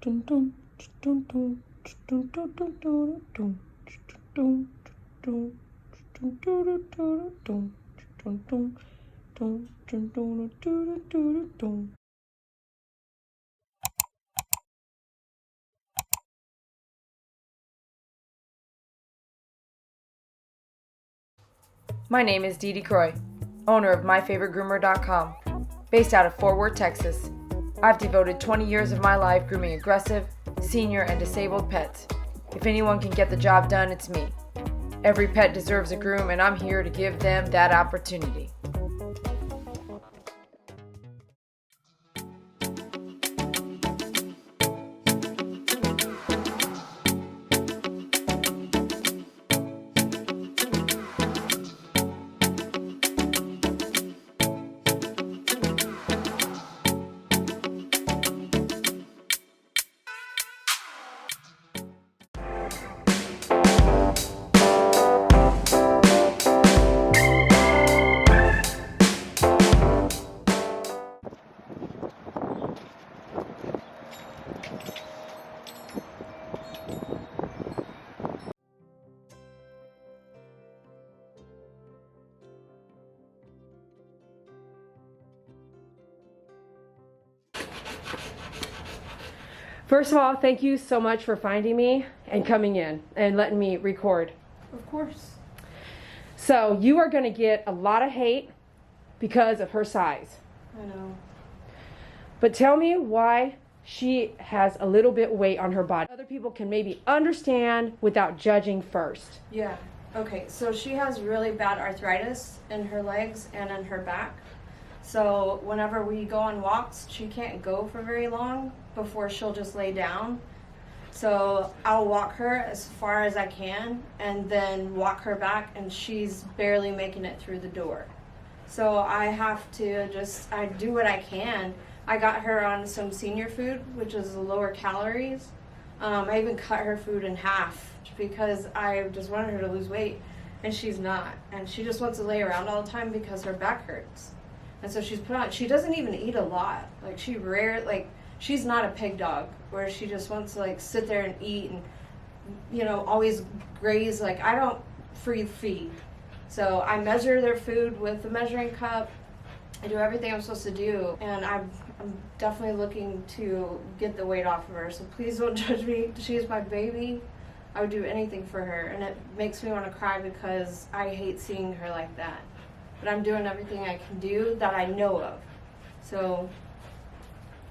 My name is Dee Dee Croy, owner of MyFavoriteGroomer.com, based out of Fort Worth, Texas. I've devoted 20 years of my life grooming aggressive, senior, and disabled pets. If anyone can get the job done, it's me. Every pet deserves a groom, and I'm here to give them that opportunity. First of all, thank you so much for finding me and coming in and letting me record. Of course. So you are going to get a lot of hate because of her size. I know. But tell me why she has a little bit weight on her body. Other people can maybe understand without judging first. Yeah. Okay, so she has really bad arthritis in her legs and in her back. So whenever we go on walks, she can't go for very long before she'll just lay down. So I'll walk her as far as I can and then walk her back, and she's barely making it through the door. So I have to I do what I can. I got her on some senior food, which is lower calories. I even cut her food in half because I just wanted her to lose weight, and she's not. And she just wants to lay around all the time because her back hurts. And so she's put on, she doesn't even eat a lot. Like she's not a pig dog where she just wants to like sit there and eat and, you know, always graze. Like I don't free feed. So I measure their food with the measuring cup. I do everything I'm supposed to do. And I'm definitely looking to get the weight off of her. So please don't judge me. She is my baby. I would do anything for her. And it makes me want to cry because I hate seeing her like that. But I'm doing everything I can do that I know of. So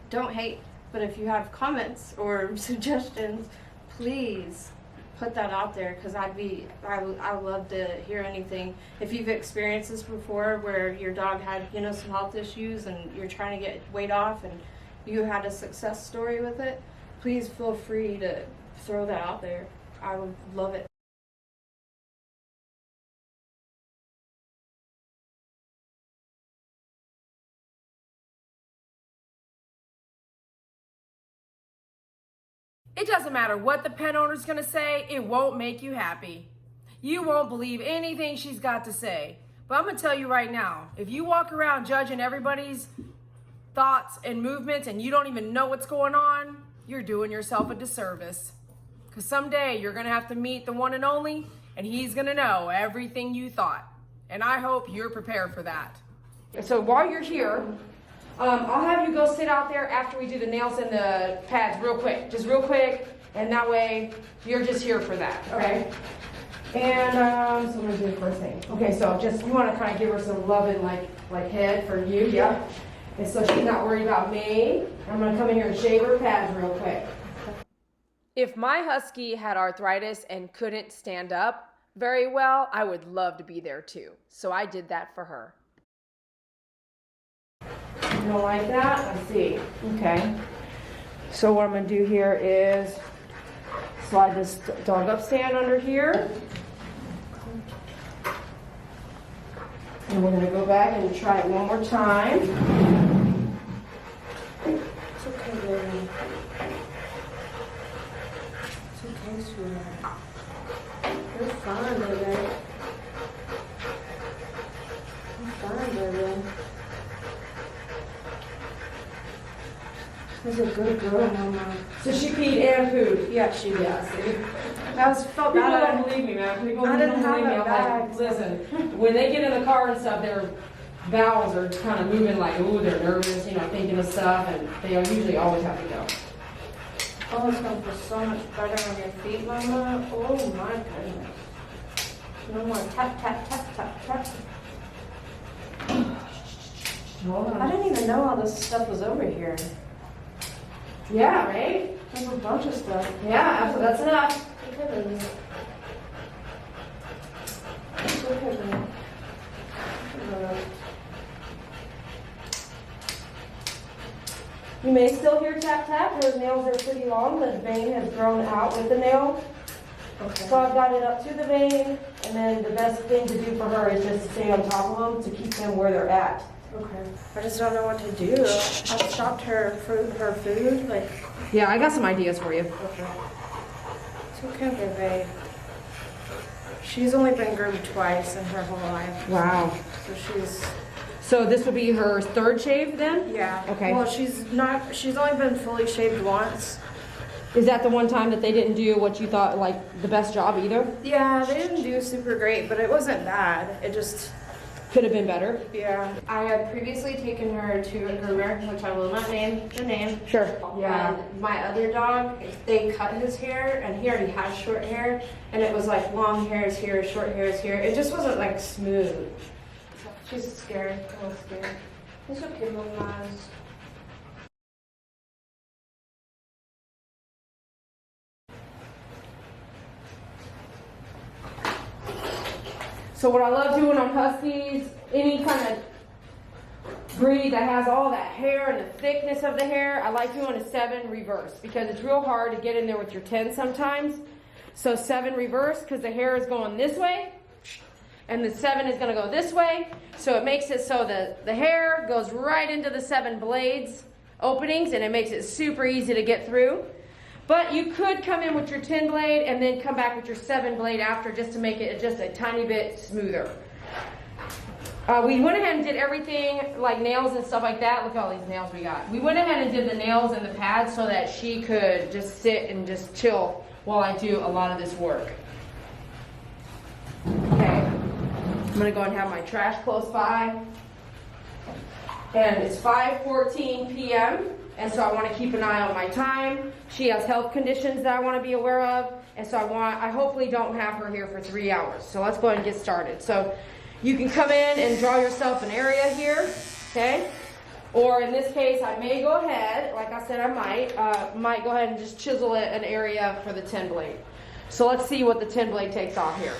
don't hate, but if you have comments or suggestions, please put that out there, because I would love to hear anything. If you've experienced this before where your dog had, you know, some health issues and you're trying to get weight off and you had a success story with it, please feel free to throw that out there. I would love it. It doesn't matter what the pet owner's gonna say, it won't make you happy. You won't believe anything she's got to say. But I'm gonna tell you right now, if you walk around judging everybody's thoughts and movements and you don't even know what's going on, you're doing yourself a disservice. Because someday you're gonna have to meet the one and only, and he's gonna know everything you thought. And I hope you're prepared for that. So while you're here, I'll have you go sit out there after we do the nails and the pads real quick. Just real quick, and that way you're just here for that, okay? And so I'm gonna do the first thing. Okay, so just, you wanna kind of give her some loving like head for you, yeah? And so she's not worried about me. I'm gonna come in here and shave her pads real quick. If my Husky had arthritis and couldn't stand up very well, I would love to be there too. So I did that for her. You don't like that? I see. Okay. So what I'm going to do here is slide this dog up stand under here. And we're going to go back and try it one more time. It's okay, baby. It's okay, sweetheart. You're fine, baby. You're fine, baby. She's a good girl, Mama. So she peed and pooed. Yeah, she did. Yeah, see? I felt People bad. don't believe me, man. People I don't didn't believe me. have I'm a like, bag. listen, when they get in the car and stuff, their bowels are kind of moving like, ooh, they're nervous, you know, thinking of stuff, and they usually always have to go. Oh, it's gonna feel so much better on your feet, Mama. Oh my goodness. No more tap, tap, tap, tap, tap. Hold I on. didn't even know all this stuff was over here. Yeah, right? There's a bunch of stuff. Yeah, absolutely. That's enough. Look at this. Look at this. You may still hear tap tap. Her nails are pretty long. The vein has grown out with the nail. Okay. So I've got it up to the vein, and then the best thing to do for her is just to stay on top of them to keep them where they're at. Okay. I just don't know what to do. I've stopped her food. Like, Yeah, I got some ideas for you. okay. So can they? She's only been groomed twice in her whole life. Wow. So she's, So this would be her third shave then? yeah. Okay. Well, she's only been fully shaved once. Is that the one time that they didn't do what you thought, like, the best job either? Yeah, they didn't do super great, but it wasn't bad. It just, Could have been better. yeah. I had previously taken her to a groomer, which I will not name the name. Sure. And my other dog, they cut his hair, and he already has short hair, and it was like long hairs here, short hairs here. It just wasn't like smooth. She's scared, a little scared. It's okay, Mama. So what I love doing on Huskies, any kind of breed that has all that hair and the thickness of the hair, I like doing a 7 reverse because it's real hard to get in there with your 10 sometimes. So 7 reverse because the hair is going this way and the 7 is going to go this way. So it makes it so that the hair goes right into the 7 blades openings and it makes it super easy to get through. But you could come in with your 10 blade and then come back with your 7 blade after just to make it just a tiny bit smoother. We went ahead and did everything like nails and stuff like that. Look at all these nails we got. We went ahead and did the nails and the pads so that she could just sit and just chill while I do a lot of this work. Okay, I'm gonna go and have my trash close by. And it's 5:14 p.m. and so I want to keep an eye on my time. She has health conditions that I want to be aware of, and so I hopefully don't have her here for 3 hours. So let's go ahead and get started. So you can come in and draw yourself an area here, okay? Or in this case, I may go ahead, like I said, I might go ahead and just chisel it an area for the 10 blade. So let's see what the 10 blade takes off here.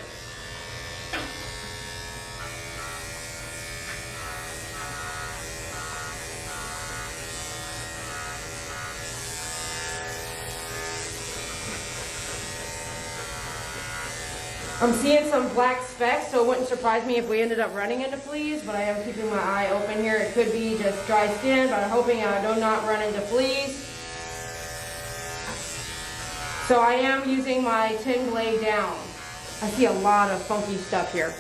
I'm seeing some black specks, so it wouldn't surprise me if we ended up running into fleas, but I am keeping my eye open here. It could be just dry skin, but I'm hoping I do not run into fleas. So I am using my 10 blade down. I see a lot of funky stuff here.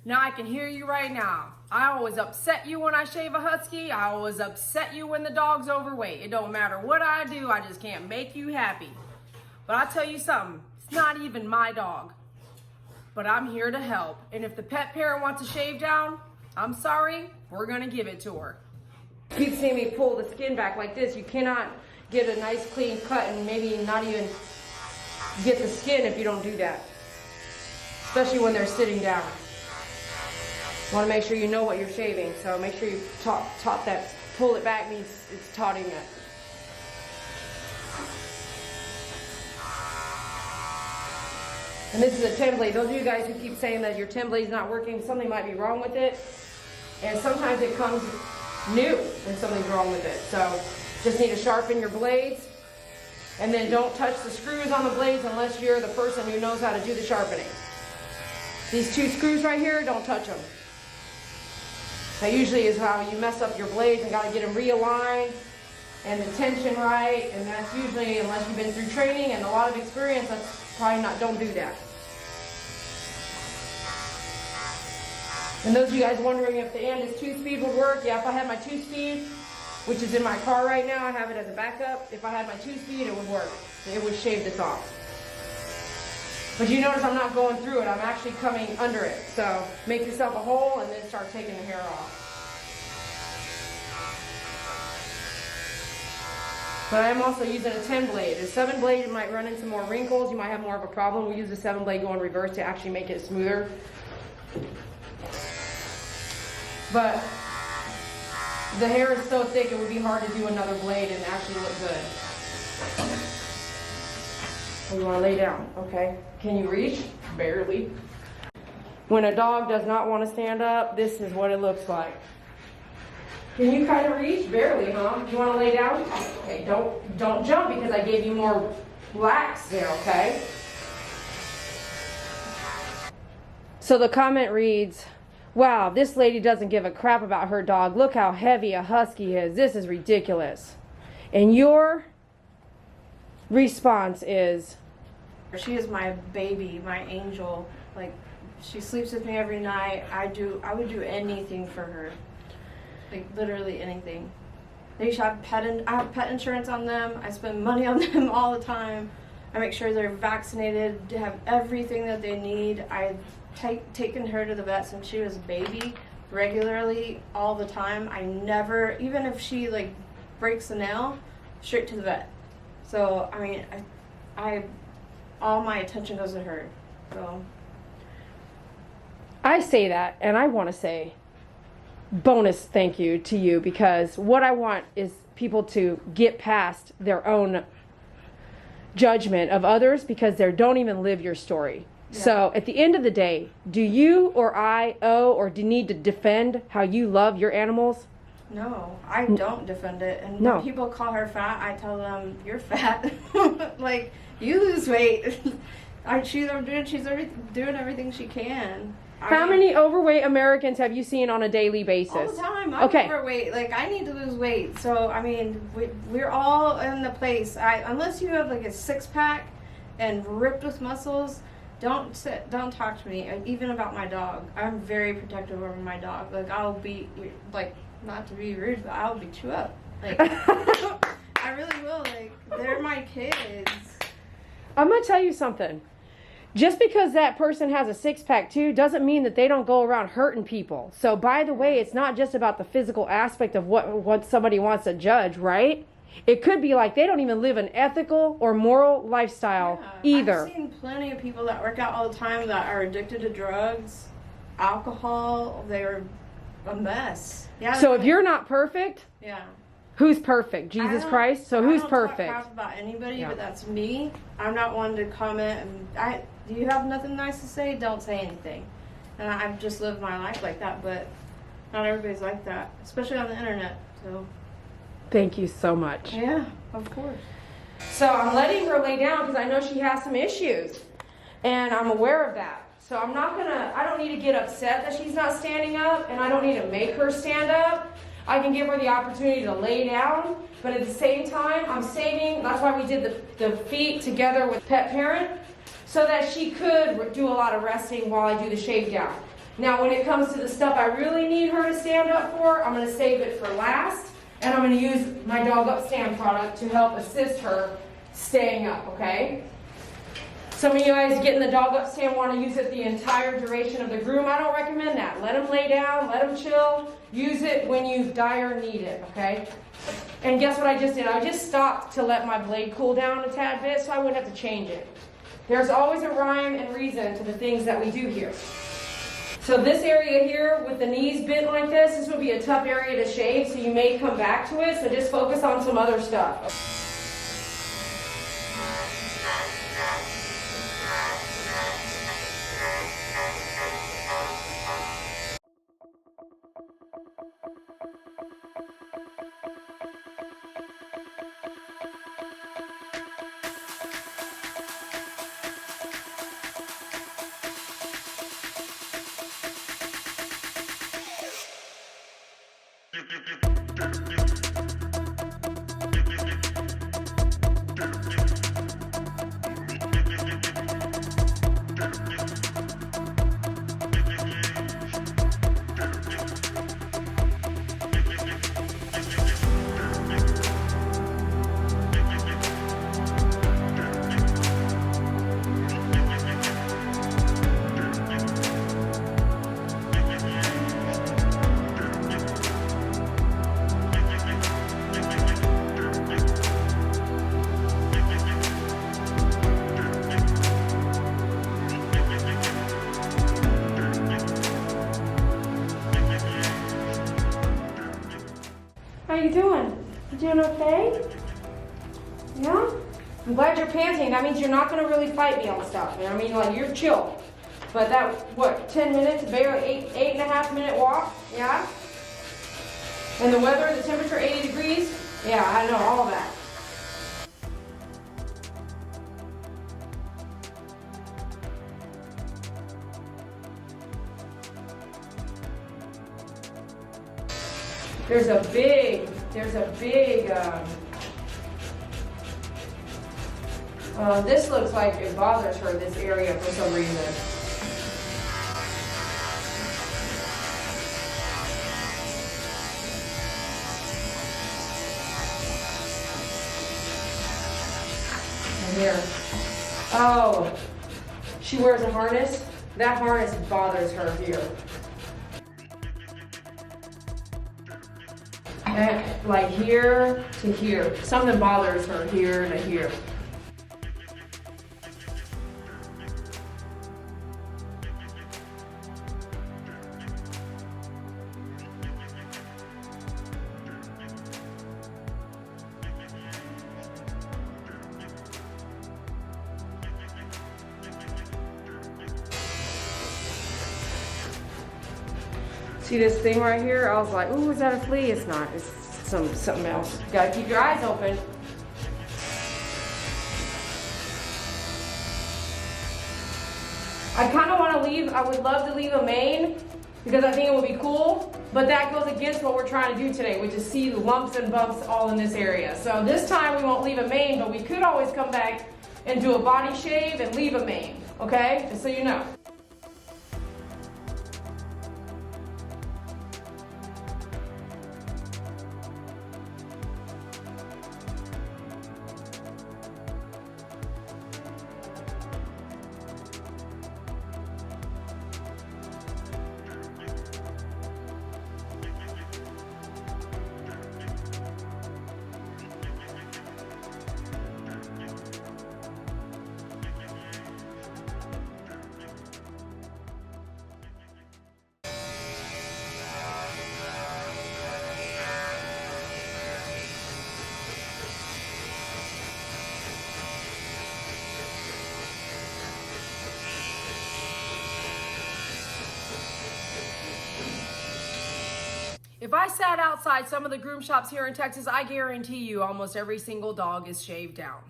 Now I can hear you right now. I always upset you when I shave a Husky. I always upset you when the dog's overweight. It don't matter what I do, I just can't make you happy. But I'll tell you something, it's not even my dog. But I'm here to help. And if the pet parent wants a shave down, I'm sorry, we're gonna give it to her. You keep seeing me pull the skin back like this. You cannot get a nice clean cut and maybe not even get the skin if you don't do that. Especially when they're sitting down. You want to make sure you know what you're shaving, so make sure you taut that. Pull it back means it's tauting it. And this is a 10 blade. Those of you guys who keep saying that your 10 blade's not working, something might be wrong with it. And sometimes it comes new and something's wrong with it. So just need to sharpen your blades. And then don't touch the screws on the blades unless you're the person who knows how to do the sharpening. These 2 screws right here, don't touch them. That usually is how you mess up your blades and got to get them realigned and the tension right. And that's usually, unless you've been through training and a lot of experience, that's probably not, don't do that. And those of you guys wondering if the end is 2-speed would work, yeah, if I had my 2-speed, which is in my car right now, I have it as a backup. If I had my 2-speed, it would work. It would shave this off. But you notice I'm not going through it, I'm actually coming under it. So make yourself a hole and then start taking the hair off. But I'm also using a 10 blade. A 7 blade, you might run into more wrinkles, you might have more of a problem. We use the 7 blade going reverse to actually make it smoother. But the hair is so thick it would be hard to do another blade and actually look good. You want to lay down, okay? Can you reach? Barely. When a dog does not want to stand up, this is what it looks like. Can you kind of reach? Barely, huh? You want to lay down? Okay, don't jump because I gave you more lax there, okay? So the comment reads, wow, this lady doesn't give a crap about her dog. Look how heavy a Husky is. This is ridiculous. And your response is, she is my baby, my angel. Like, she sleeps with me every night. I would do anything for her. Like, literally anything. They should have I have pet insurance on them. I spend money on them all the time. I make sure they're vaccinated, to have everything that they need. I've taken her to the vet since she was a baby, regularly, all the time. I never, even if she like breaks a nail, straight to the vet. So, I mean, I all my attention goes to her. So I say that, and I want to say bonus thank you to you, because what I want is people to get past their own judgment of others because they don't even live your story. Yeah. So at the end of the day, do you or I owe or do need to defend how you love your animals? No, I don't defend it. And no. When people call her fat, I tell them, you're fat. Like, you lose weight. She's doing everything she can. How many overweight Americans have you seen on a daily basis? All the time. I'm overweight. Like, I need to lose weight. So, I mean, we're all in the place. Unless you have, like, a six-pack and ripped with muscles, don't talk to me, even about my dog. I'm very protective over my dog. Like, I'll beat, like, not to be rude, but I'll beat you up. Like, I really will. Like, they're my kids. I'm going to tell you something. Just because that person has a six-pack too doesn't mean that they don't go around hurting people. So, by the way, it's not just about the physical aspect of what somebody wants to judge, right? It could be like they don't even live an ethical or moral lifestyle either. I've seen plenty of people that work out all the time that are addicted to drugs, alcohol. They're a mess. Yeah. So if you're not perfect, yeah. Who's perfect? Jesus Christ? So who's perfect? I don't talk crap about anybody, but that's me. I'm not one to comment. And do you have nothing nice to say? Don't say anything. And I've just lived my life like that, but not everybody's like that, especially on the internet. So. Thank you so much. Yeah, of course. So I'm letting her lay down because I know she has some issues, and I'm aware of that. So I don't need to get upset that she's not standing up, and I don't need to make her stand up. I can give her the opportunity to lay down, but at the same time, I'm saving. That's why we did the feet together with pet parent, so that she could do a lot of resting while I do the shave down. Now when it comes to the stuff I really need her to stand up for, I'm gonna save it for last, and I'm gonna use my dog up stand product to help assist her staying up, okay? Some of you guys getting the dog up stand want to use it the entire duration of the groom. I don't recommend that. Let them lay down, let them chill. Use it when you dire need it, okay? And guess what I just did? I just stopped to let my blade cool down a tad bit so I wouldn't have to change it. There's always a rhyme and reason to the things that we do here. So this area here with the knees bent like this would be a tough area to shave, so you may come back to it, so just focus on some other stuff. How you doing? You doing okay? Yeah? I'm glad you're panting. That means you're not going to really fight me on stuff. I mean, like, you're chill. But that, what, 10 minutes, barely 8.5 minute walk? Yeah? And the weather, the temperature 80 degrees? Yeah, I know, all that. There's a big, this looks like it bothers her, this area, for some reason. And here. Oh, she wears a harness. That harness bothers her here. Like here to here. Something bothers her here to here. See this thing right here? I was like, ooh, is that a flea? It's not. It's something else. You gotta keep your eyes open. I kind of want to leave. I would love to leave a mane because I think it would be cool, but that goes against what we're trying to do today, which is see the lumps and bumps all in this area. So this time we won't leave a mane, but we could always come back and do a body shave and leave a mane, okay? Just so you know. If I sat outside some of the groom shops here in Texas, I guarantee you almost every single dog is shaved down.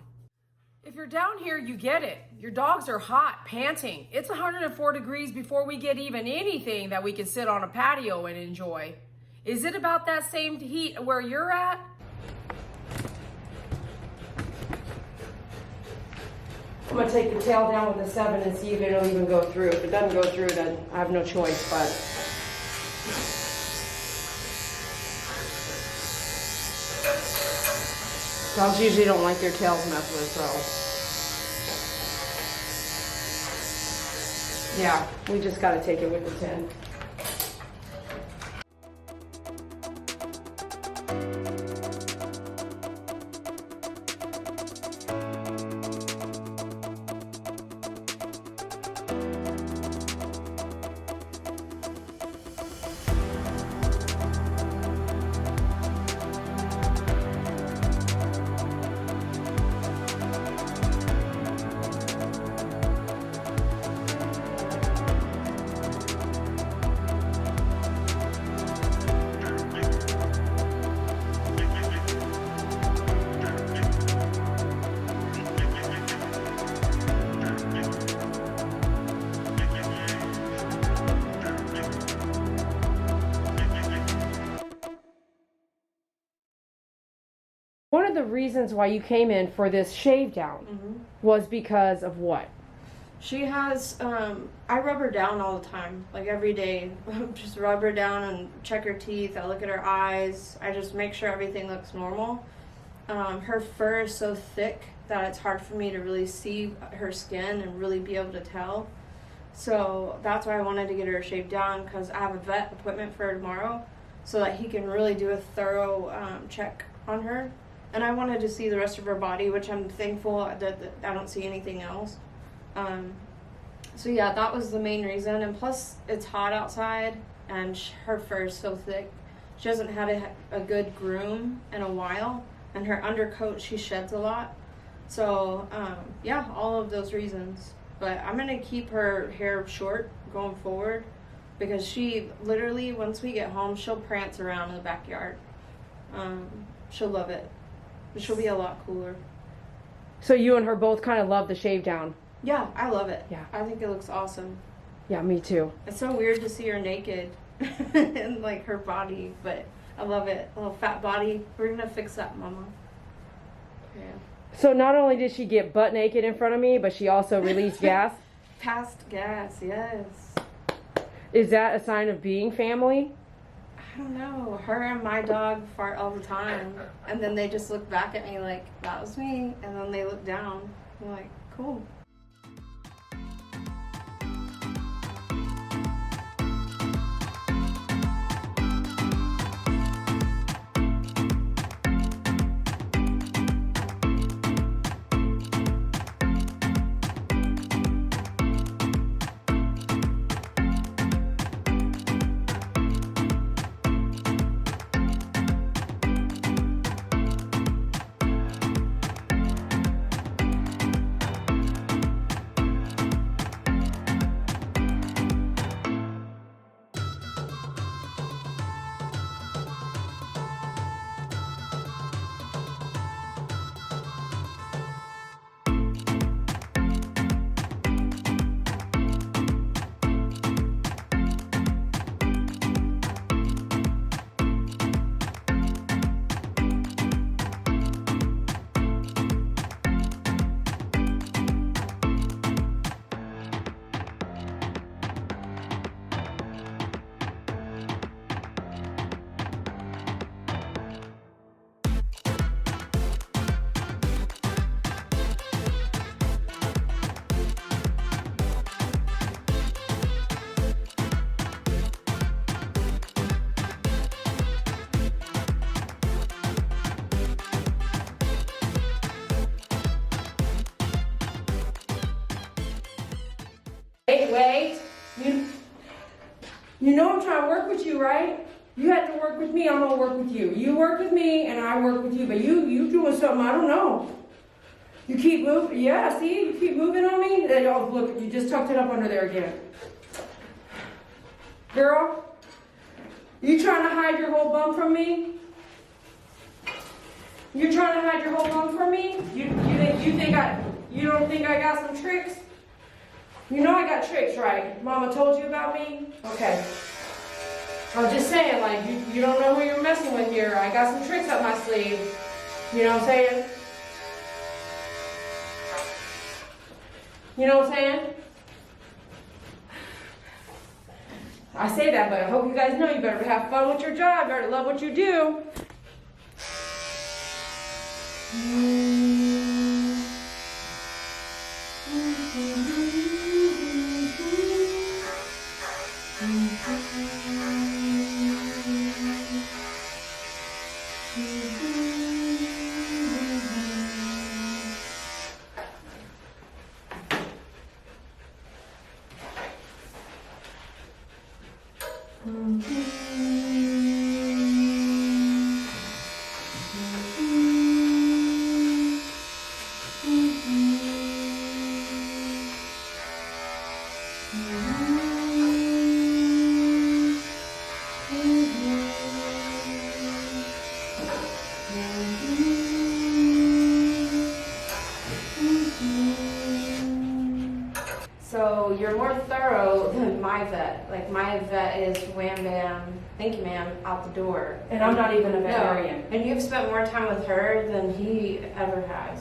If you're down here, you get it. Your dogs are hot, panting. It's 104 degrees before we get even anything that we can sit on a patio and enjoy. Is it about that same heat where you're at? I'm gonna take the tail down with the 7 and see if it'll even go through. If it doesn't go through, then I have no choice, but. Dogs usually don't like their tails messed with, so. Yeah, we just gotta take it with the 10. One of the reasons why you came in for this shave down was because of what? She has, I rub her down all the time, like every day. Just rub her down and check her teeth. I look at her eyes. I just make sure everything looks normal. Her fur is so thick that it's hard for me to really see her skin and really be able to tell. So that's why I wanted to get her shaved down, because I have a vet appointment for her tomorrow so that he can really do a thorough check on her. And I wanted to see the rest of her body, which I'm thankful that I don't see anything else. So yeah, that was the main reason. And plus, it's hot outside, and her fur is so thick. She hasn't had a good groom in a while, and her undercoat, she sheds a lot. So yeah, all of those reasons. But I'm gonna keep her hair short going forward, because she literally, once we get home, she'll prance around in the backyard. She'll love it. But she'll be a lot cooler. So you and her both kind of love the shave down? Yeah, I love it. Yeah. I think it looks awesome. Yeah, me too. It's so weird to see her naked and like her body, but I love it. A little fat body. We're gonna fix that, Mama. Yeah. So not only did she get butt naked in front of me, but she also released gas? Passed gas, yes. Is that a sign of being family? I don't know. Her and my dog fart all the time, and then they just look back at me like, that was me, and then they look down. I'm like, cool. Wait. You know I'm trying to work with you, right? You had to work with me, I'm gonna work with you. You work with me and I work with you, but you doing something I don't know. You keep moving, yeah, see, you keep moving on me. Then, oh, look, you just tucked it up under there again. Girl, you trying to hide your whole bum from me? You trying to hide your whole bum from me? You don't think I got some tricks? You know I got tricks, right? Mama told you about me? Okay. I'm just saying, like, you don't know who you're messing with here. I got some tricks up my sleeve. You know what I'm saying? You know what I'm saying? I say that, but I hope you guys know you better have fun with your job. You better love what you do. So you're more thorough than my vet. Like my vet is wham bam, thank you ma'am, out the door. And I'm not even a veterinarian. No. And you've spent more time with her than he ever has.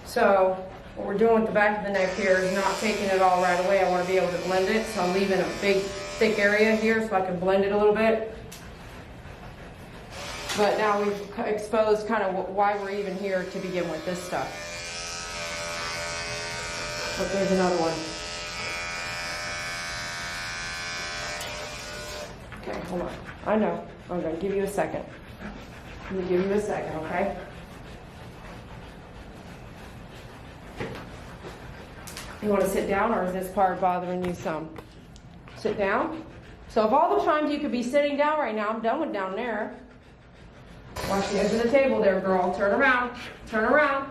So what we're doing with the back of the neck here is not taking it all right away. I want to be able to blend it, so I'm leaving a big thick area here so I can blend it a little bit. But now we've exposed kind of why we're even here to begin with this stuff. But there's another one. Okay, hold on. I know. I'm going to give you a second. I'm going to give you a second, okay? You want to sit down, or is this part bothering you some? Sit down. So of all the times you could be sitting down right now, I'm done with down there. Watch the edge of the table there, girl. Turn around. Turn around.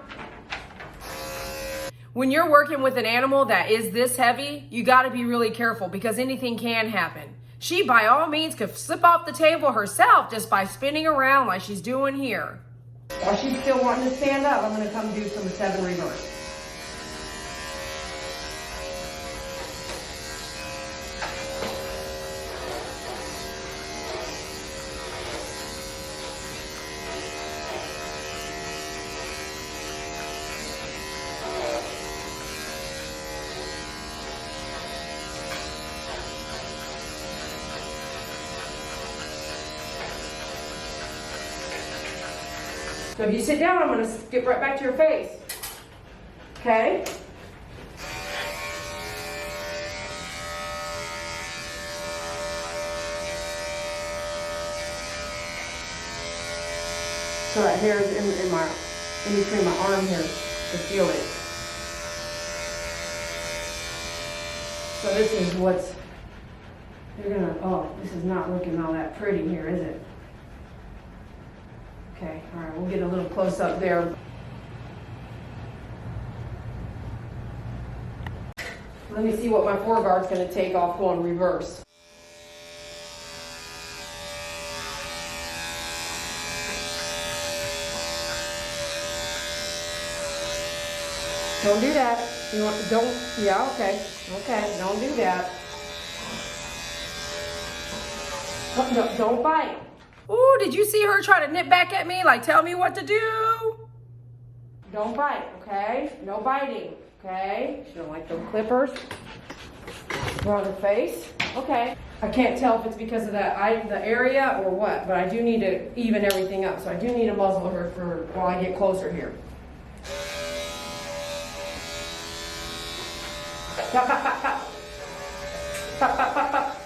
When you're working with an animal that is this heavy, you got to be really careful because anything can happen. She, by all means, could slip off the table herself just by spinning around like she's doing here. While she's still wanting to stand up, I'm going to come do some 7 reverse. So if you sit down, I'm going to skip right back to your face. Okay? So that hair is in between my arm here to feel it. So this is what's, this is not looking all that pretty here, is it? Okay, all right, we'll get a little close up there. Let me see what my foreguard's going to take off going reverse. Don't do that. Okay, don't do that. Oh, no, don't bite. Ooh, did you see her try to nip back at me? Like, tell me what to do? Don't bite, okay? No biting, okay? She don't like those clippers around her face. Okay. I can't tell if it's because of the area or what, but I do need to even everything up. So I do need to muzzle her for while I get closer here. Pop, pop, pop, pop. Pop, pop, pop, pop.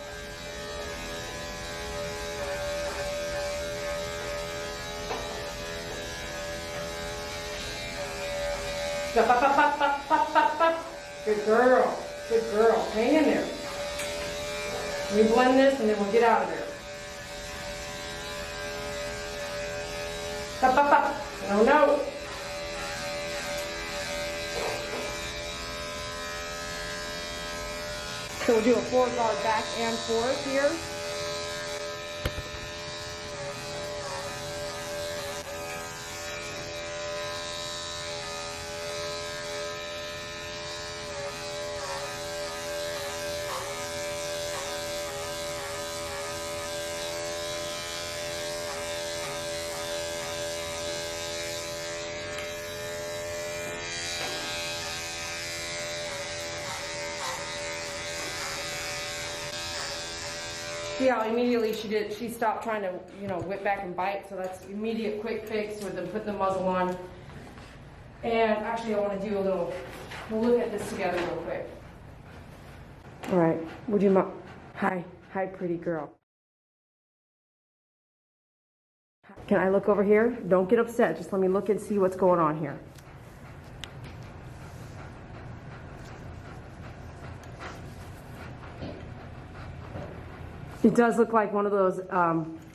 Pop, pop, pop, pop, pop, pop, pop. Good girl. Good girl. Hang in there. We blend this and then we'll get out of there. Pop, pop, pop. No, no. So we'll do a foreguard back and forth here. See how immediately she stopped trying to, you know, whip back and bite. So that's immediate quick fix with them putting the muzzle on. And actually I want to do we'll look at this together real quick. All right, would you mind? Hi, pretty girl. Can I look over here? Don't get upset. Just let me look and see what's going on here. It does look like one of those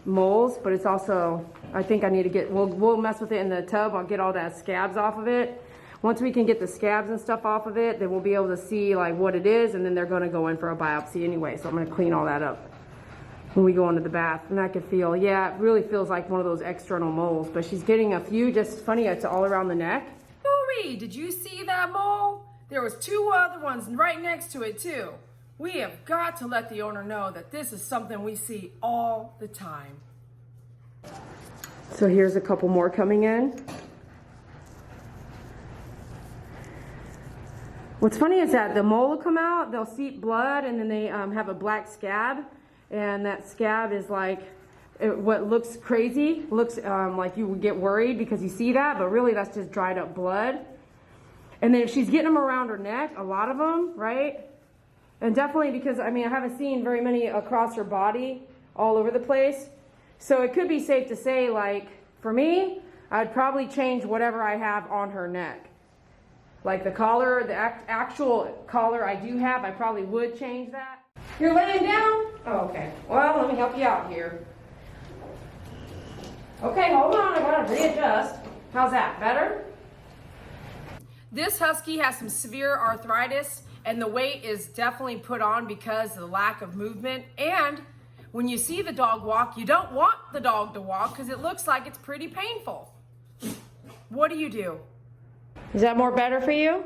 moles, but it's also, I think I need to get, we'll mess with it in the tub. I'll get all that scabs off of it. Once we can get the scabs and stuff off of it, then we'll be able to see like what it is, and then they're gonna go in for a biopsy anyway, so I'm gonna clean all that up when we go into the bath. And I can feel, yeah, it really feels like one of those external moles, but she's getting a few, just funny, it's all around the neck. Ooh-wee, did you see that mole? There was 2 other ones right next to it too. We have got to let the owner know that this is something we see all the time. So here's a couple more coming in. What's funny is that the mole will come out, they'll seep blood, and then they have a black scab, and that scab is like, what looks crazy, looks like you would get worried because you see that, but really that's just dried up blood. And then she's getting them around her neck, a lot of them, right? And definitely because, I mean, I haven't seen very many across her body, all over the place. So it could be safe to say, like, for me, I'd probably change whatever I have on her neck. Like the collar, the actual collar I do have, I probably would change that. You're laying down? Oh, okay. Well, let me help you out here. Okay, hold on, I gotta readjust. How's that, better? This husky has some severe arthritis, and the weight is definitely put on because of the lack of movement. And when you see the dog walk, you don't want the dog to walk because it looks like it's pretty painful. What do? Is that more better for you?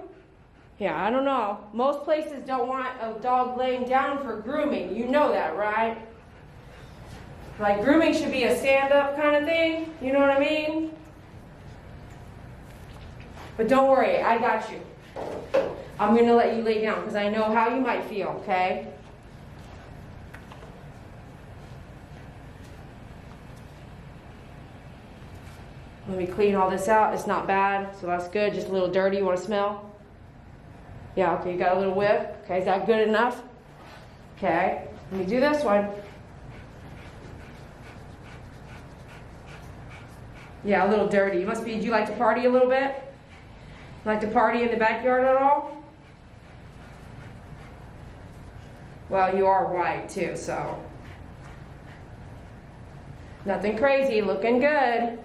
Yeah, I don't know. Most places don't want a dog laying down for grooming. You know that, right? Like grooming should be a stand-up kind of thing. You know what I mean? But don't worry, I got you. I'm gonna let you lay down because I know how you might feel, okay? Let me clean all this out. It's not bad, so that's good. Just a little dirty. You want to smell? Yeah, okay, you got a little whiff. Okay, is that good enough? Okay, let me do this one. Yeah, a little dirty. You must be, do you like to party a little bit? Like to party in the backyard at all? Well, you are white too, so. Nothing crazy, looking good.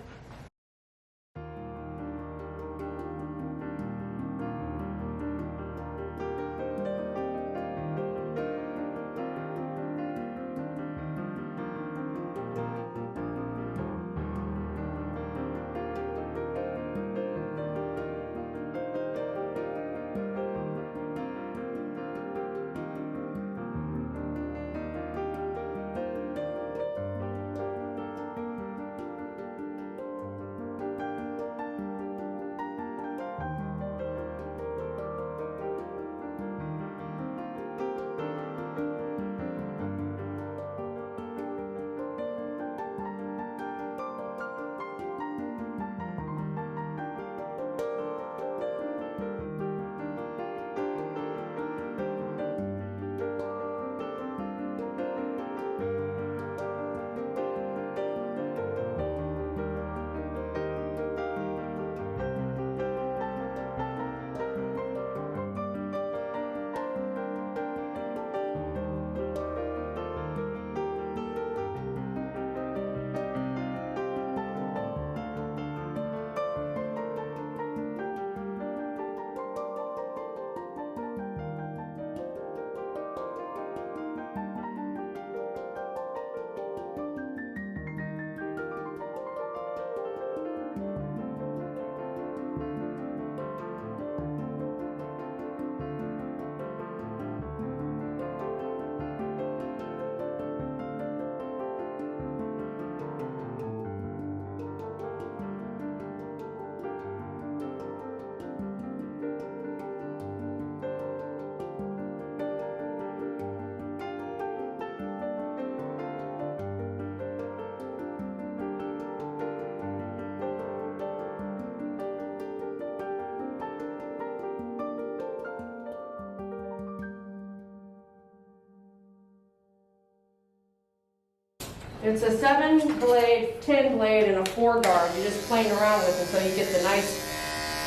It's a 7-blade, 10-blade, and a 4-guard. You're just playing around with until you get the nice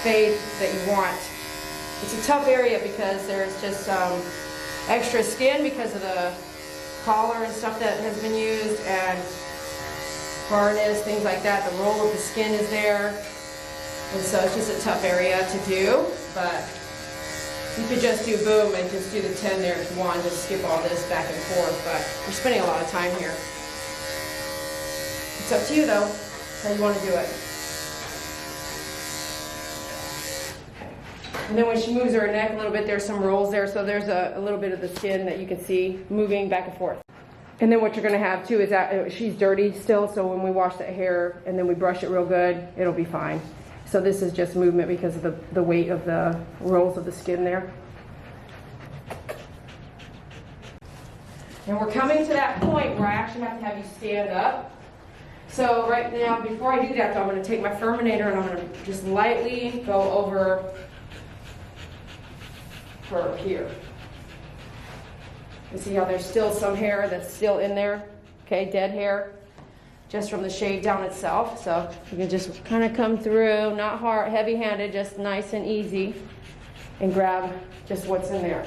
fade that you want. It's a tough area because there's just extra skin because of the collar and stuff that has been used, and harness, things like that. The roll of the skin is there, and so it's just a tough area to do. But you could just do boom and just do the 10 there as one, just skip all this back and forth. But you're spending a lot of time here. It's up to you though, how you want to do it. And then when she moves her neck a little bit, there's some rolls there, so there's a little bit of the skin that you can see moving back and forth. And then what you're going to have too is that she's dirty still, so when we wash that hair and then we brush it real good, it'll be fine. So this is just movement because of the weight of the rolls of the skin there. And we're coming to that point where I actually have to have you stand up. So right now, before I do that though, I'm going to take my Furminator and I'm going to just lightly go over her here. You see how there's still some hair that's still in there, okay, dead hair, just from the shave down itself. So you can just kind of come through, not hard, heavy-handed, just nice and easy, and grab just what's in there.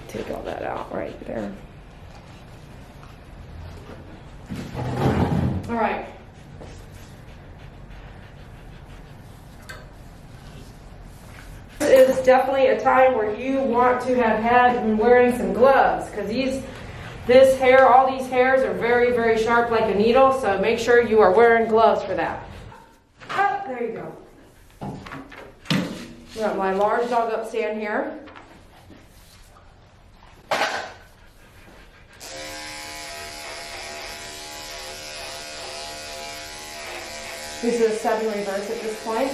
Take all that out right there. All right. This is definitely a time where you want to have had been wearing some gloves, because this hair, all these hairs are very, very sharp like a needle, so make sure you are wearing gloves for that. Oh, there you go. Got my large dog up stand here. This is a 7 reverse at this point.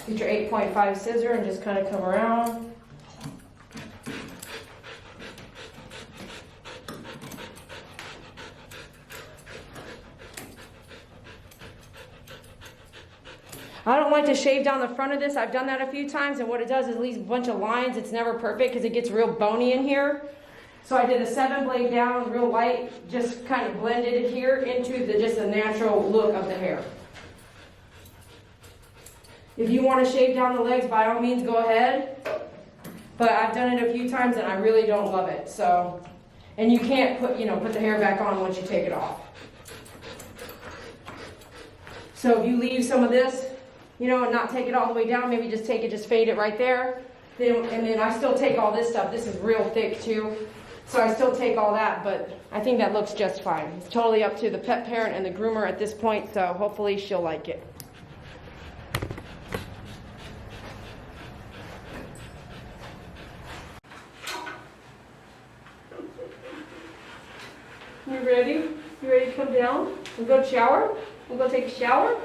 Get your 8.5 scissor and just kind of come around. I don't like to shave down the front of this. I've done that a few times, and what it does is leaves a bunch of lines. It's never perfect because it gets real bony in here. So I did a 7 blade down, real light, just kind of blended it here into just the natural look of the hair. If you want to shave down the legs, by all means, go ahead. But I've done it a few times and I really don't love it. So, and you can't put the hair back on once you take it off. So if you leave some of this, and not take it all the way down, maybe just fade it right there. And then I still take all this stuff. This is real thick too. So I still take all that, but I think that looks just fine. It's totally up to the pet parent and the groomer at this point, so hopefully she'll like it. You ready? You ready to come down? We'll go shower? We'll go take a shower?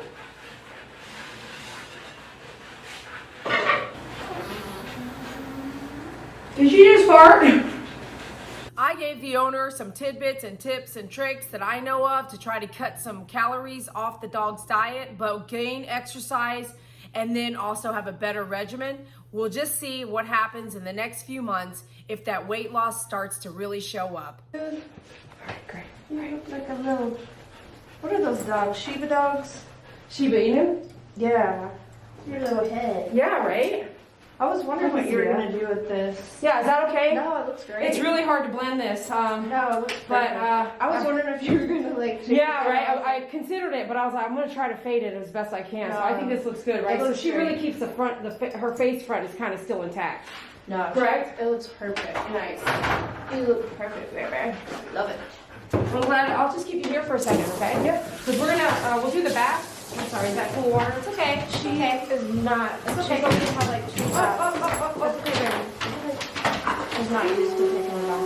Did you just fart? I gave the owner some tidbits and tips and tricks that I know of to try to cut some calories off the dog's diet, but gain exercise and then also have a better regimen. We'll just see what happens in the next few months if that weight loss starts to really show up. Alright, great. You look like a little, what are those dogs? Shiba dogs? Shiba Inu? Yeah. Your little head. Yeah, right? I was wondering what you were going to do with this. Yeah, is that okay? No, it looks great. It's really hard to blend this. No, it looks but great. I was wondering if you were going to like... Yeah, right. I considered it, but I was like, I'm going to try to fade it as best I can. So I think this looks good, right? It So looks she great. really keeps the front, her face front is kind of still intact. No, Correct? It looks perfect. Nice. You look perfect, baby. Love it. I'm glad. I'll just keep you here for a second, okay? Yep. Because we're gonna, we'll do the bath. I'm sorry, is that cool water? It's okay. She is not. It's okay. She has like 2 baths. That's okay, baby. She's not used to taking a bath.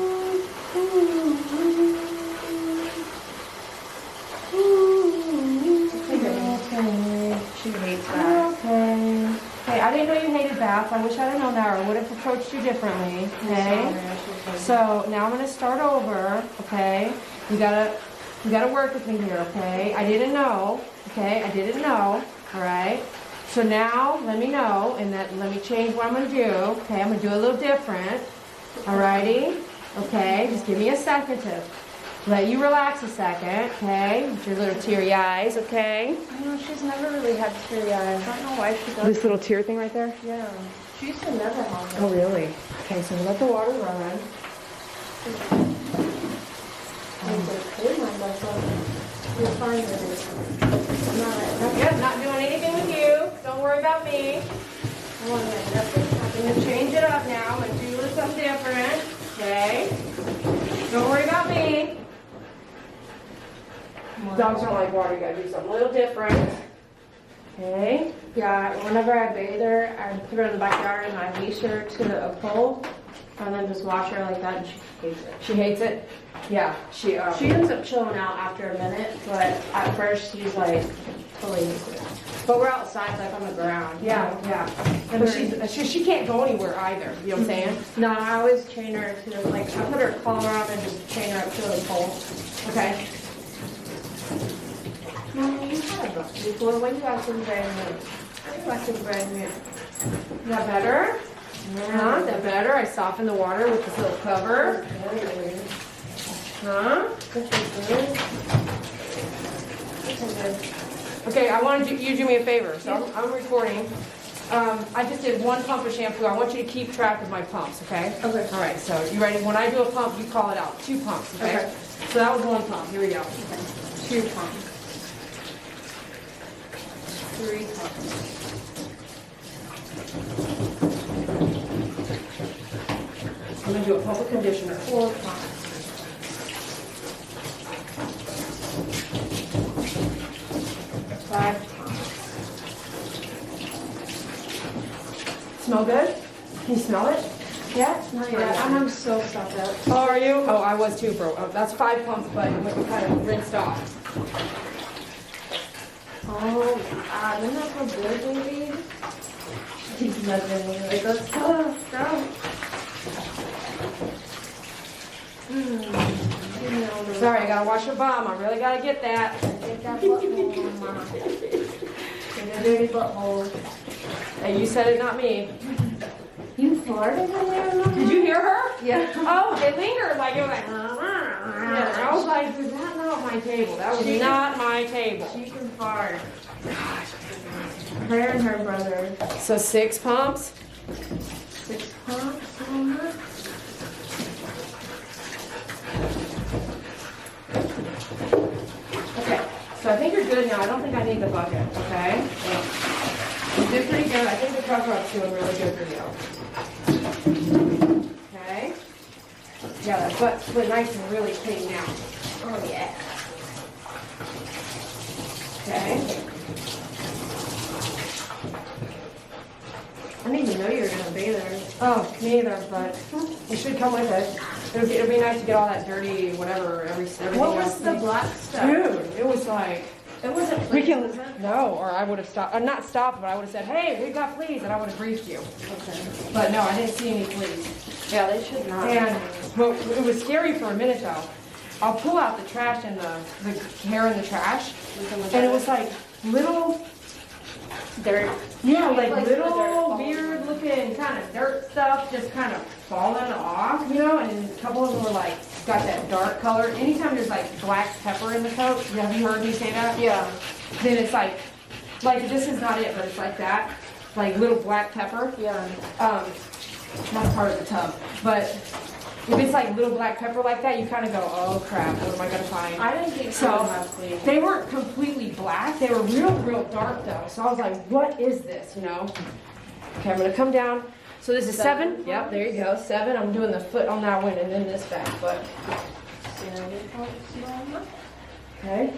Okay. She hates that. Okay. Okay, I didn't know you hated baths. I wish I'd have known that, or I would have approached you differently. Okay. So now I'm gonna start over. Okay. You gotta work with me here. Okay. I didn't know. Okay. I didn't know. All right. So now let me know, and let me change what I'm gonna do. Okay. I'm gonna do a little different. Alrighty. Okay. Just give me a second to let you relax a second. Okay. With your little teary eyes. Okay. I know she's never really had teary eyes. I don't know why she does. This little tear thing right there? Yeah. She used to never have them. Oh, really? Okay, so we'll let the water run. I'm like, clean myself. You're fine with it. Not yet, not doing anything with you. Don't worry about me. I want to nothing. I'm going to change it up now. I'm going to do something different. Okay? Don't worry about me. Dogs don't like water. You got to do something a little different. Okay? Yeah, whenever I bathe her, I put her in the backyard and I leash her to a pole and then just wash her like that and she hates it. She hates it? Yeah. She ends up chilling out after a minute, but at first she's like totally used to it. But we're outside, like on the ground. Yeah, yeah. And she can't go anywhere either. You know what I'm saying? No, I always chain her to, like, I put her collar on and just chain her up to the pole. Okay. Mommy, you had a brush before. When you acting brand new? You acting brand new. Is that better? Huh? Is that better? I softened the water with this little cover. Huh? Okay, I wanted you to do me a favor. So I'm recording. I just did 1 pump of shampoo. I want you to keep track of my pumps, okay? Okay. All right, so you ready? When I do a pump, you call it out. 2 pumps, okay? Okay. So that was 1 pump. Here we go. Okay. 2 pumps. 3 pumps. I'm going to do a pump of conditioner. 4 pumps. 5 pumps. Smell good? Can you smell it? Yeah? Not yet. I'm so stuffed up. Oh, are you? Oh, I was too, bro. Oh, that's 5 pumps, but it kind of rinsed off. Oh, isn't that so good, baby? She's nudging me like, let's go, go. Sorry, I gotta wash your bum. I really gotta get that. Get that butthole, Mama. Get a dirty butthole. Hey, you said it, not me. You farted in there? Did you hear her? Yeah. Oh, it lingered like it was like. I was like, was that not my table? That was not my table. She can fart. Her and her brother. So 6 pumps. 6 pumps on her. Okay, so I think you're good now. I don't think I need the bucket, okay? You did pretty good. I think the cover up's doing really good for you. Okay? Yeah, that butt's split nice and really clean now. Oh, yeah. Okay? I didn't even know you were going to be there. Oh, me either, but you should come with it. It'll be nice to get all that dirty whatever, everything What was else. the black stuff? Dude, it was like... It wasn't We fleas, can, was it? no, or I would have stopped, not stopped, but I would have said, hey, we've got fleas, and I would have briefed you. Okay. But no, I didn't see any fleas. Yeah, they should not. And well, it was scary for a minute though. I'll pull out the trash and the hair in the trash, and it was like little, dirt. yeah, like Like little dirt. weird looking kind of dirt stuff just kind of falling off, you know, and a couple of them were like, got that dark color. Anytime there's like black pepper in the coat, have you heard me say that? Yeah. Then it's like this is not it, but it's like that, like little black pepper. Yeah. That's part of the tub. But if it's like little black pepper like that, you kind of go, oh crap, what am I gonna find? I didn't think So last week. they weren't completely black. They were real dark though. So I was like, what is this? You know? Okay, I'm gonna come down. So this is 7. Yep, there you go. 7. I'm doing the foot on that one and then this back foot. Okay.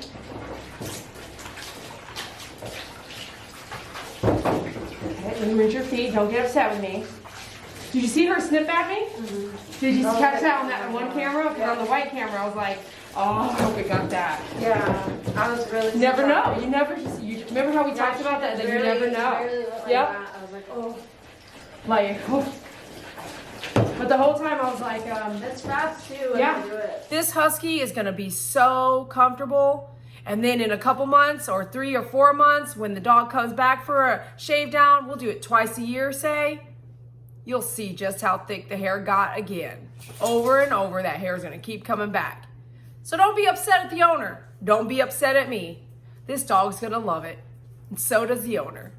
Okay, then rinse your feet. Don't get upset with me. Did you see her snip at me? Did you catch that on that one camera? Because on the white camera, I was like, oh, I hope it got that. Yeah. I was really Never know. surprised. You never just, you remember how we talked about that? That you never know. Barely looked like Yep. that. I was like, oh. Like, oh. But the whole time I was like, It's fast too when Yeah. you do it. This husky is going to be so comfortable. And then in a couple months or 3 or 4 months, when the dog comes back for a shave down, we'll do it twice a year, say. You'll see just how thick the hair got again. Over and over, that hair is going to keep coming back. So don't be upset at the owner. Don't be upset at me. This dog's going to love it. And so does the owner.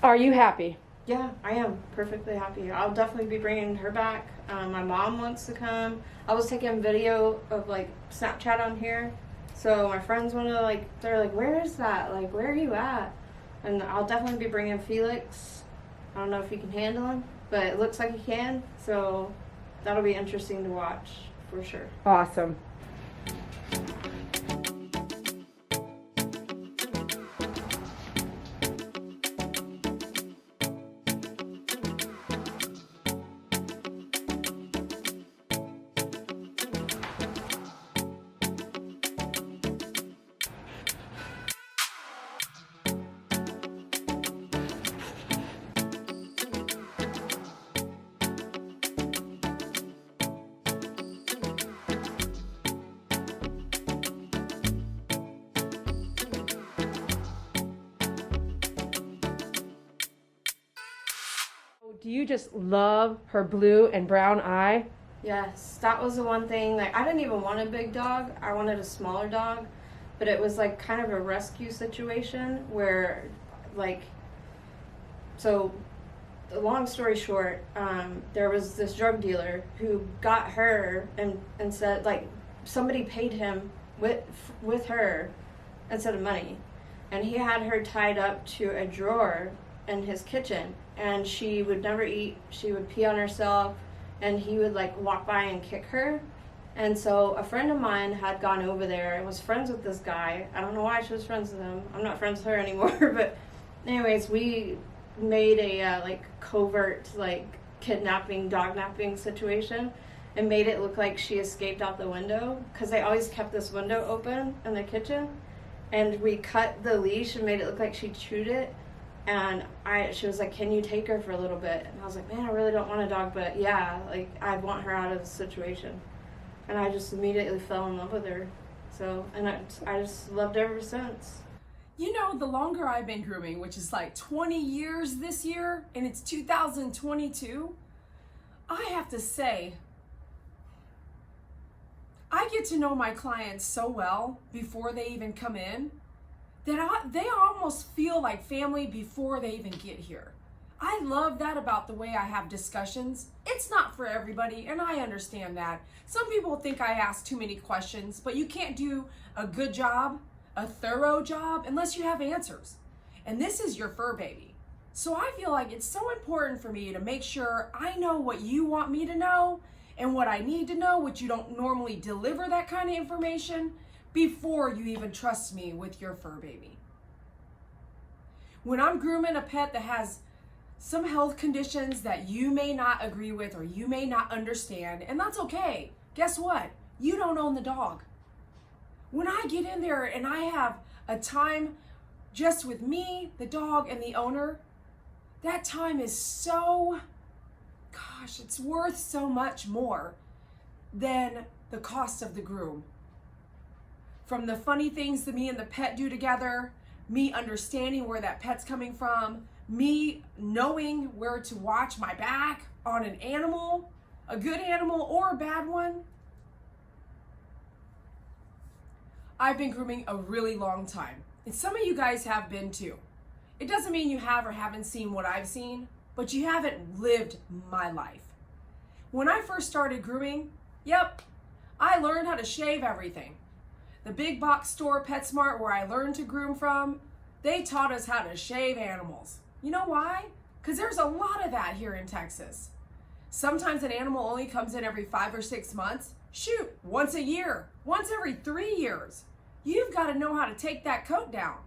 Are you happy? Yeah, I am perfectly happy. I'll definitely be bringing her back. My mom wants to come. I was taking video of like Snapchat on here, so my friends want to like. They're like, "Where is that? Like, where are you at?" And I'll definitely be bringing Felix. I don't know if he can handle him, but it looks like he can. So that'll be interesting to watch for sure. Awesome. Do you just love her blue and brown eye? Yes, that was the one thing. Like, I didn't even want a big dog. I wanted a smaller dog, but it was like kind of a rescue situation where, like, so, long story short, there was this drug dealer who got her and said like somebody paid him with her instead of money, and he had her tied up to a drawer in his kitchen, and she would never eat. She would pee on herself, and he would like walk by and kick her. And so a friend of mine had gone over there and was friends with this guy. I don't know why she was friends with him. I'm not friends with her anymore. But anyways, we made a like covert like kidnapping, dog napping situation, and made it look like she escaped out the window, because they always kept this window open in the kitchen. And we cut the leash and made it look like she chewed it. And she was like, "Can you take her for a little bit?" And I was like, "Man, I really don't want a dog, but yeah, like I want her out of the situation." And I just immediately fell in love with her. So, and I just loved her ever since. You know, the longer I've been grooming, which is like 20 years this year, and it's 2022, I have to say, I get to know my clients so well before they even come in that they almost feel like family before they even get here. I love that about the way I have discussions. It's not for everybody, and I understand that. Some people think I ask too many questions, but you can't do a good job, a thorough job, unless you have answers. And this is your fur baby. So I feel like it's so important for me to make sure I know what you want me to know and what I need to know, which you don't normally deliver that kind of information before you even trust me with your fur baby. When I'm grooming a pet that has some health conditions that you may not agree with or you may not understand, and that's okay. Guess what? You don't own the dog. When I get in there and I have a time just with me, the dog, and the owner, that time is so, gosh, it's worth so much more than the cost of the groom. From the funny things that me and the pet do together, me understanding where that pet's coming from, me knowing where to watch my back on an animal, a good animal or a bad one. I've been grooming a really long time, and some of you guys have been too. It doesn't mean you have or haven't seen what I've seen, but you haven't lived my life. When I first started grooming, yep, I learned how to shave everything. The big box store, PetSmart, where I learned to groom from, they taught us how to shave animals. You know why? Because there's a lot of that here in Texas. Sometimes an animal only comes in every 5 or 6 months. Shoot, once a year, once every 3 years. You've got to know how to take that coat down.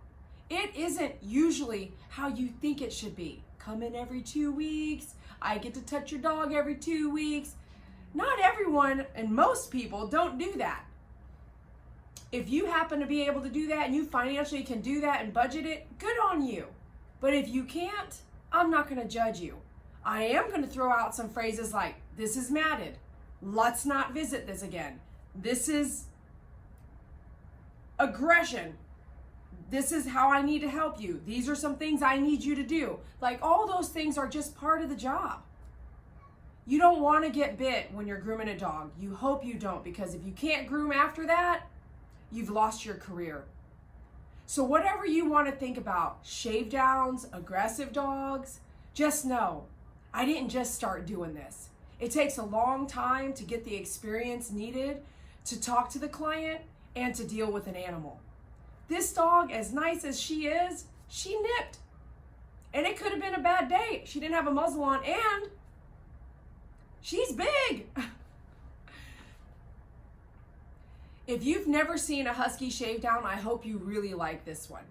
It isn't usually how you think it should be. Come in every 2 weeks. I get to touch your dog every 2 weeks. Not everyone and most people don't do that. If you happen to be able to do that and you financially can do that and budget it, good on you. But if you can't, I'm not going to judge you. I am going to throw out some phrases like, this is matted. Let's not visit this again. This is aggression. This is how I need to help you. These are some things I need you to do. Like, all those things are just part of the job. You don't want to get bit when you're grooming a dog. You hope you don't, because if you can't groom after that, you've lost your career. So whatever you want to think about, shave downs, aggressive dogs, just know, I didn't just start doing this. It takes a long time to get the experience needed to talk to the client and to deal with an animal. This dog, as nice as she is, she nipped. And it could have been a bad day. She didn't have a muzzle on, and she's big. If you've never seen a Husky shave down, I hope you really like this one.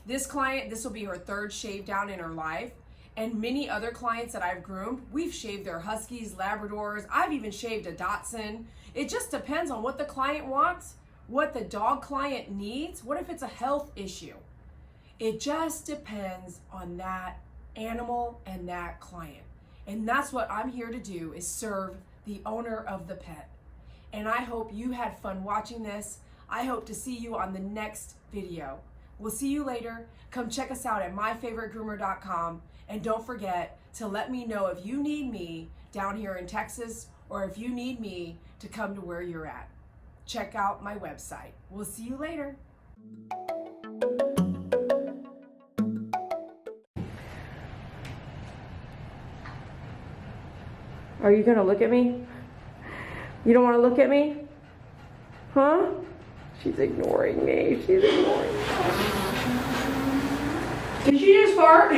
This client, this will be her third shave down in her life. And many other clients that I've groomed, we've shaved their Huskies, Labradors. I've even shaved a Dachshund. It just depends on what the client wants, what the dog client needs. What if it's a health issue? It just depends on that animal and that client. And that's what I'm here to do, is serve the owner of the pet. And I hope you had fun watching this. I hope to see you on the next video. We'll see you later. Come check us out at myfavoritegroomer.com. And don't forget to let me know if you need me down here in Texas, or if you need me to come to where you're at. Check out my website. We'll see you later. Are you gonna look at me? You don't wanna look at me? Huh? She's ignoring me. She's ignoring me. Did she just fart?